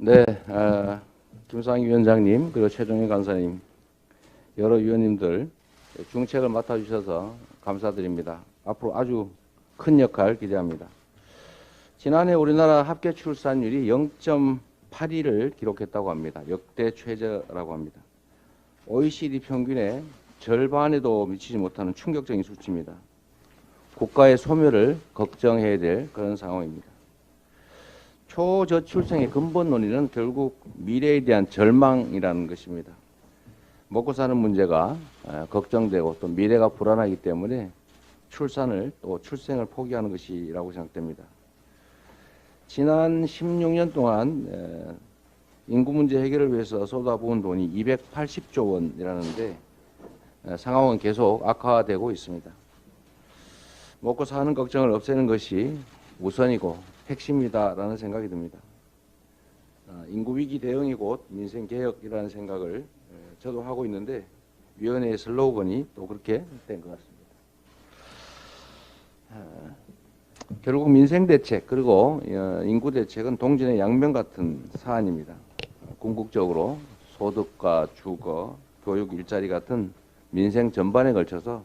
네, 김상희 위원장님, 그리고 최종희 간사님, 여러 위원님들 중책을 맡아주셔서 감사드립니다. 앞으로 아주 큰 역할 기대합니다. 지난해 우리나라 합계 출산율이 0.82를 기록했다고 합니다. 역대 최저라고 합니다. OECD 평균의 절반에도 미치지 못하는 충격적인 수치입니다. 국가의 소멸을 걱정해야 될 그런 상황입니다. 초저출생의 근본 논의는 결국 미래에 대한 절망이라는 것입니다. 먹고 사는 문제가 걱정되고 또 미래가 불안하기 때문에 출산을 또 출생을 포기하는 것이라고 생각됩니다. 지난 16년 동안 인구 문제 해결을 위해서 쏟아부은 돈이 280조 원이라는데 상황은 계속 악화되고 있습니다. 먹고 사는 걱정을 없애는 것이 우선이고 핵심이다라는 생각이 듭니다. 인구 위기 대응이 곧 민생 개혁이라는 생각을 저도 하고 있는데 위원회의 슬로건이 또 그렇게 된 것 같습니다. 결국 민생 대책 그리고 인구 대책은 동전의 양면 같은 사안입니다. 궁극적으로 소득과 주거, 교육, 일자리 같은 민생 전반에 걸쳐서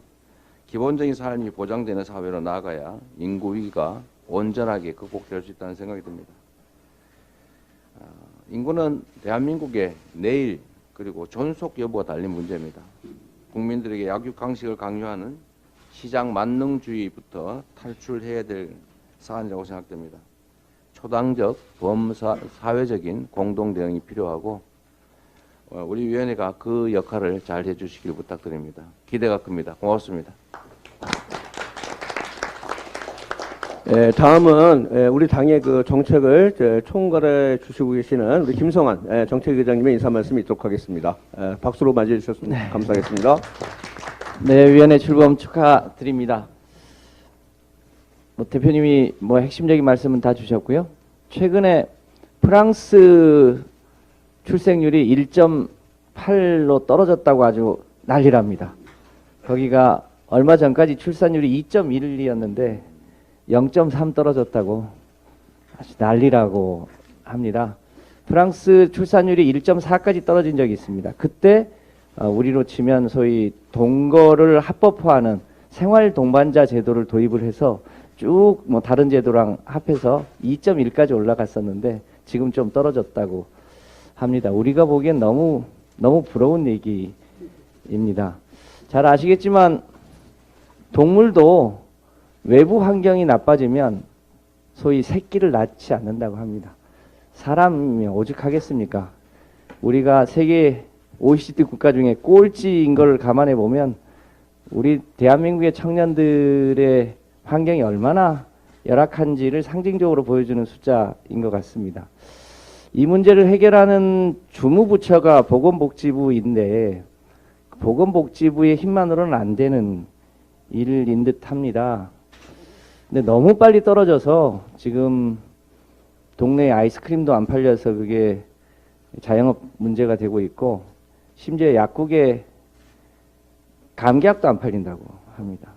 기본적인 삶이 보장되는 사회로 나아가야 인구 위기가 온전하게 극복될 수 있다는 생각이 듭니다. 인구는 대한민국의 내일 그리고 존속 여부가 달린 문제입니다. 국민들에게 약육강식을 강요하는 시장 만능주의부터 탈출해야 될 사안이라고 생각됩니다. 초당적 범사회적인 공동 대응이 필요하고 우리 위원회가 그 역할을 잘 해주시길 부탁드립니다. 기대가 큽니다. 고맙습니다. 다음은 우리 당의 그 정책을 총괄해 주시고 계시는 우리 김성환 정책위원장님의 인사 말씀 있도록 하겠습니다. 박수로 맞이해 주셨으면 감사하겠습니다. 네, 위원회 출범 축하드립니다. 대표님이 핵심적인 말씀은 다 주셨고요. 최근에 프랑스 출생률이 1.8로 떨어졌다고 아주 난리랍니다. 거기가 얼마 전까지 출산율이 2.1이었는데 0.3 떨어졌다고 아주 난리라고 합니다. 프랑스 출산율이 1.4까지 떨어진 적이 있습니다. 그때 우리로 치면 소위 동거를 합법화하는 생활 동반자 제도를 도입을 해서 쭉 다른 제도랑 합해서 2.1까지 올라갔었는데 지금 좀 떨어졌다고 합니다. 우리가 보기엔 너무 부러운 얘기입니다. 잘 아시겠지만 동물도 외부 환경이 나빠지면 소위 새끼를 낳지 않는다고 합니다. 사람이 오죽하겠습니까? 우리가 세계 OECD 국가 중에 꼴찌인 걸 감안해 보면 우리 대한민국의 청년들의 환경이 얼마나 열악한지를 상징적으로 보여주는 숫자인 것 같습니다. 이 문제를 해결하는 주무부처가 보건복지부인데 보건복지부의 힘만으로는 안 되는 일인 듯 합니다. 근데 너무 빨리 떨어져서 지금 동네에 아이스크림도 안 팔려서 그게 자영업 문제가 되고 있고 심지어 약국에 감기약도 안 팔린다고 합니다.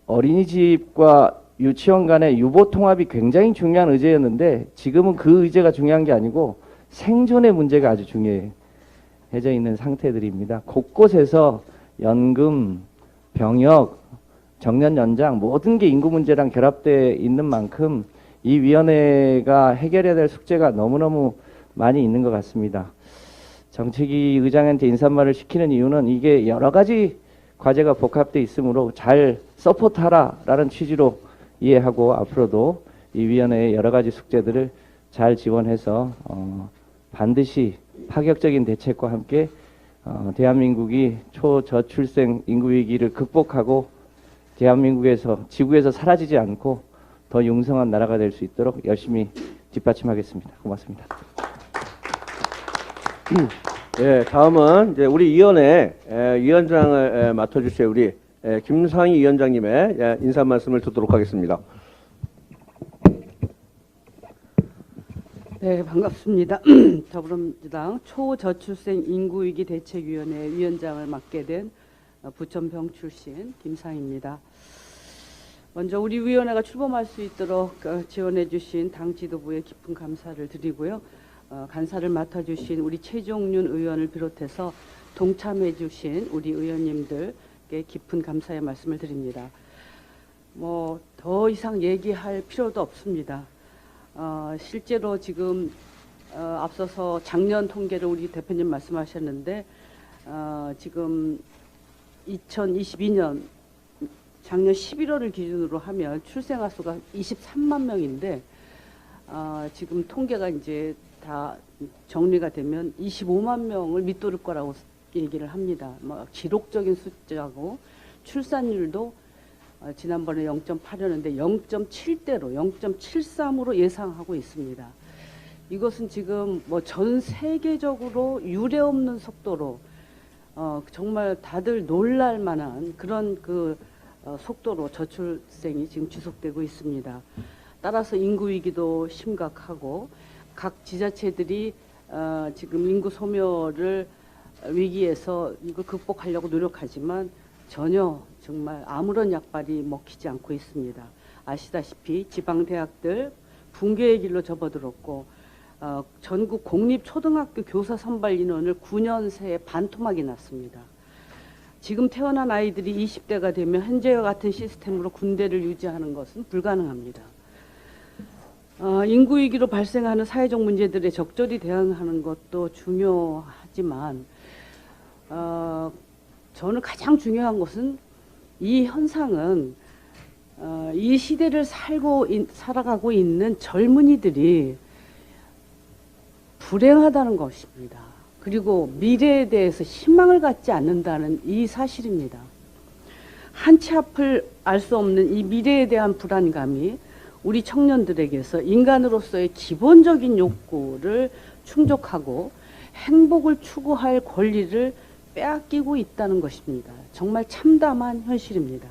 어린이집과 유치원 간의 유보 통합이 굉장히 중요한 의제였는데 지금은 그 의제가 중요한 게 아니고 생존의 문제가 아주 중요해져 있는 상태들입니다. 곳곳에서 연금, 병역, 정년 연장 모든 게 인구 문제랑 결합되어 있는 만큼 이 위원회가 해결해야 될 숙제가 너무너무 많이 있는 것 같습니다. 정책위 의장한테 인사말을 시키는 이유는 이게 여러 가지 과제가 복합되어 있으므로 잘 서포트하라라는 취지로 이해하고 앞으로도 이 위원회의 여러 가지 숙제들을 잘 지원해서 반드시 파격적인 대책과 함께 대한민국이 초저출생 인구 위기를 극복하고 대한민국에서 지구에서 사라지지 않고 더 융성한 나라가 될 수 있도록 열심히 뒷받침하겠습니다. 고맙습니다. 네, 다음은 이제 우리 위원회 위원장을 맡아주실 우리 김상희 위원장님의 인사 말씀을 듣도록 하겠습니다. 네, 반갑습니다. 더불어민주당 초저출생 인구위기 대책위원회 위원장을 맡게 된 부천병 출신 김상희입니다. 먼저 우리 위원회가 출범할 수 있도록 지원해 주신 당 지도부에 깊은 감사를 드리고요. 간사를 맡아주신 우리 최종윤 의원을 비롯해서 동참해 주신 우리 의원님들께 깊은 감사의 말씀을 드립니다. 뭐 더 이상 얘기할 필요도 없습니다. 실제로 지금 앞서서 작년 통계를 우리 대표님 말씀하셨는데 지금 2022년 작년 11월을 기준으로 하면 출생아 수가 23만 명인데 지금 통계가 이제 다 정리가 되면 25만 명을 밑도를 거라고 얘기를 합니다. 뭐 기록적인 숫자고 출산율도 지난번에 0.8였는데 0.7대로 0.73으로 예상하고 있습니다. 이것은 지금 뭐 전 세계적으로 유례 없는 속도로 정말 다들 놀랄 만한 그런 속도로 저출생이 지금 지속되고 있습니다. 따라서 인구 위기도 심각하고 각 지자체들이 지금 인구 소멸을 위기에서 이걸 극복하려고 노력하지만 전혀 정말 아무런 약발이 먹히지 않고 있습니다. 아시다시피 지방대학들 붕괴의 길로 접어들었고 전국 공립초등학교 교사 선발 인원을 9년 새에 반토막이 났습니다. 지금 태어난 아이들이 20대가 되면 현재와 같은 시스템으로 군대를 유지하는 것은 불가능합니다. 인구 위기로 발생하는 사회적 문제들에 적절히 대응하는 것도 중요하지만 저는 가장 중요한 것은 이 현상은 이 시대를 살아가고 있는 젊은이들이 불행하다는 것입니다. 그리고 미래에 대해서 희망을 갖지 않는다는 이 사실입니다. 한치 앞을 알 수 없는 이 미래에 대한 불안감이 우리 청년들에게서 인간으로서의 기본적인 욕구를 충족하고 행복을 추구할 권리를 빼앗기고 있다는 것입니다. 정말 참담한 현실입니다.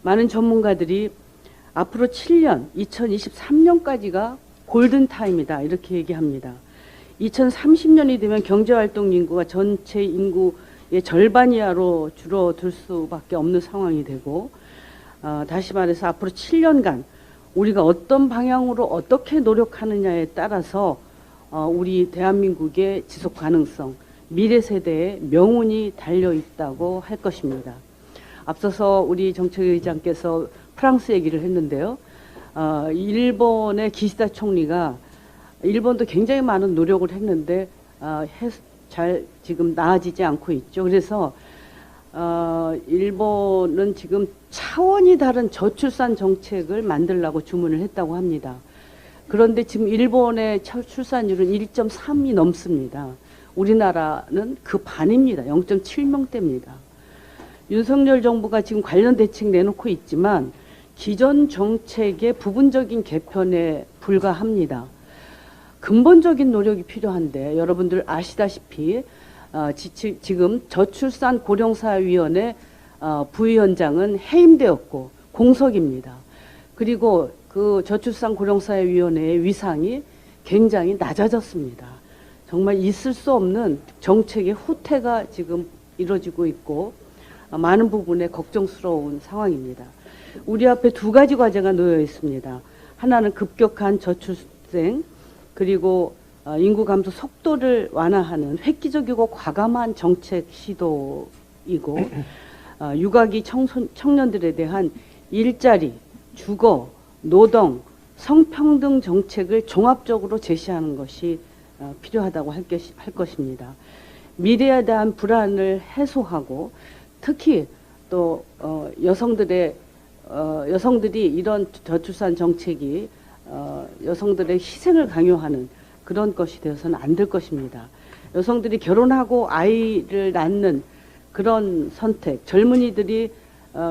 많은 전문가들이 앞으로 7년, 2023년까지가 골든타임이다 이렇게 얘기합니다. 2030년이 되면 경제활동 인구가 전체 인구의 절반 이하로 줄어들 수밖에 없는 상황이 되고 다시 말해서 앞으로 7년간 우리가 어떤 방향으로 어떻게 노력하느냐에 따라서 우리 대한민국의 지속 가능성, 미래 세대의 명운이 달려 있다고 할 것입니다. 앞서서 우리 정책의장께서 프랑스 얘기를 했는데요. 일본의 기시다 총리가 일본도 굉장히 많은 노력을 했는데 잘 지금 나아지지 않고 있죠. 그래서 일본은 지금 차원이 다른 저출산 정책을 만들라고 주문을 했다고 합니다. 그런데 지금 일본의 출산율은 1.3이 넘습니다. 우리나라는 그 반입니다. 0.7명대입니다. 윤석열 정부가 지금 관련 대책 내놓고 있지만 기존 정책의 부분적인 개편에 불과합니다. 근본적인 노력이 필요한데 여러분들 아시다시피 지금 저출산 고령사위원회 부위원장은 해임되었고 공석입니다. 그리고 그 저출산 고령사위원회의 위상이 굉장히 낮아졌습니다. 정말 있을 수 없는 정책의 후퇴가 지금 이루어지고 있고 많은 부분에 걱정스러운 상황입니다. 우리 앞에 두 가지 과제가 놓여 있습니다. 하나는 급격한 저출생 그리고 인구 감소 속도를 완화하는 획기적이고 과감한 정책 시도이고 육아기 청년들에 대한 일자리, 주거, 노동, 성평등 정책을 종합적으로 제시하는 것이 필요하다고 할 것입니다. 미래에 대한 불안을 해소하고 특히 또 여성들이 이런 저출산 정책이 여성들의 희생을 강요하는 그런 것이 되어서는 안 될 것입니다. 여성들이 결혼하고 아이를 낳는 그런 선택, 젊은이들이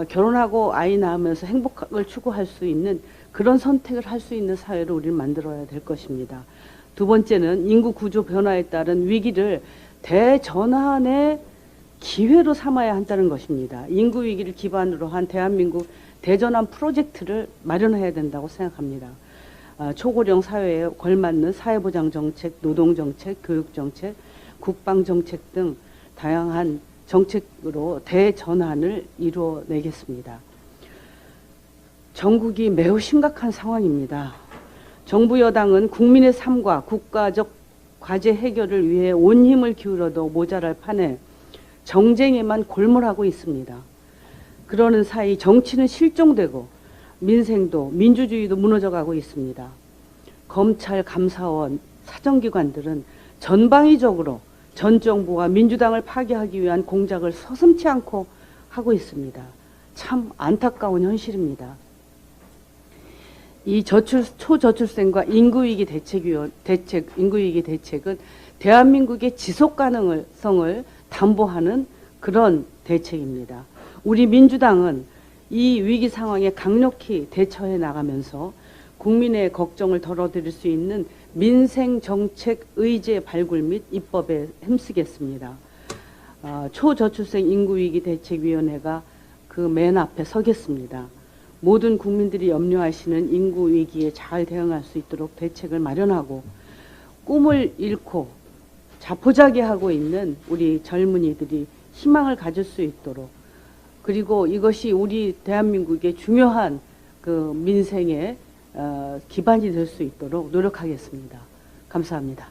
결혼하고 아이 낳으면서 행복을 추구할 수 있는 그런 선택을 할 수 있는 사회를 우리는 만들어야 될 것입니다. 두 번째는 인구 구조 변화에 따른 위기를 대전환의 기회로 삼아야 한다는 것입니다. 인구 위기를 기반으로 한 대한민국 대전환 프로젝트를 마련해야 된다고 생각합니다. 초고령 사회에 걸맞는 사회보장 정책, 노동 정책, 교육 정책, 국방 정책 등 다양한 정책으로 대전환을 이루어내겠습니다. 전국이 매우 심각한 상황입니다. 정부 여당은 국민의 삶과 국가적 과제 해결을 위해 온 힘을 기울여도 모자랄 판에 정쟁에만 골몰하고 있습니다. 그러는 사이 정치는 실종되고 민생도 민주주의도 무너져가고 있습니다. 검찰, 감사원, 사정기관들은 전방위적으로 전 정부와 민주당을 파괴하기 위한 공작을 서슴지 않고 하고 있습니다. 참 안타까운 현실입니다. 이 초저출생과 인구위기 인구위기 대책은 대한민국의 지속 가능성을 담보하는 그런 대책입니다. 우리 민주당은 이 위기 상황에 강력히 대처해 나가면서 국민의 걱정을 덜어드릴 수 있는 민생 정책 의제 발굴 및 입법에 힘쓰겠습니다. 초저출생 인구위기 대책위원회가 그 맨 앞에 서겠습니다. 모든 국민들이 염려하시는 인구 위기에 잘 대응할 수 있도록 대책을 마련하고 꿈을 잃고 자포자기하고 있는 우리 젊은이들이 희망을 가질 수 있도록, 그리고 이것이 우리 대한민국의 중요한 그 민생의 기반이 될 수 있도록 노력하겠습니다. 감사합니다.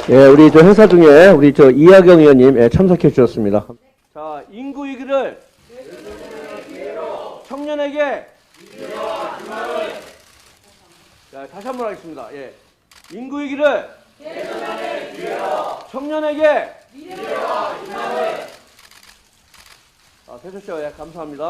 예, 우리 저 행사 중에 우리 저 이하경 의원님 참석해 주셨습니다. 자, 인구 위기를 청년에게 자, 다시 한번 하겠습니다. 예. 인구 위기를 청년에게 됐었죠. 예, 감사합니다.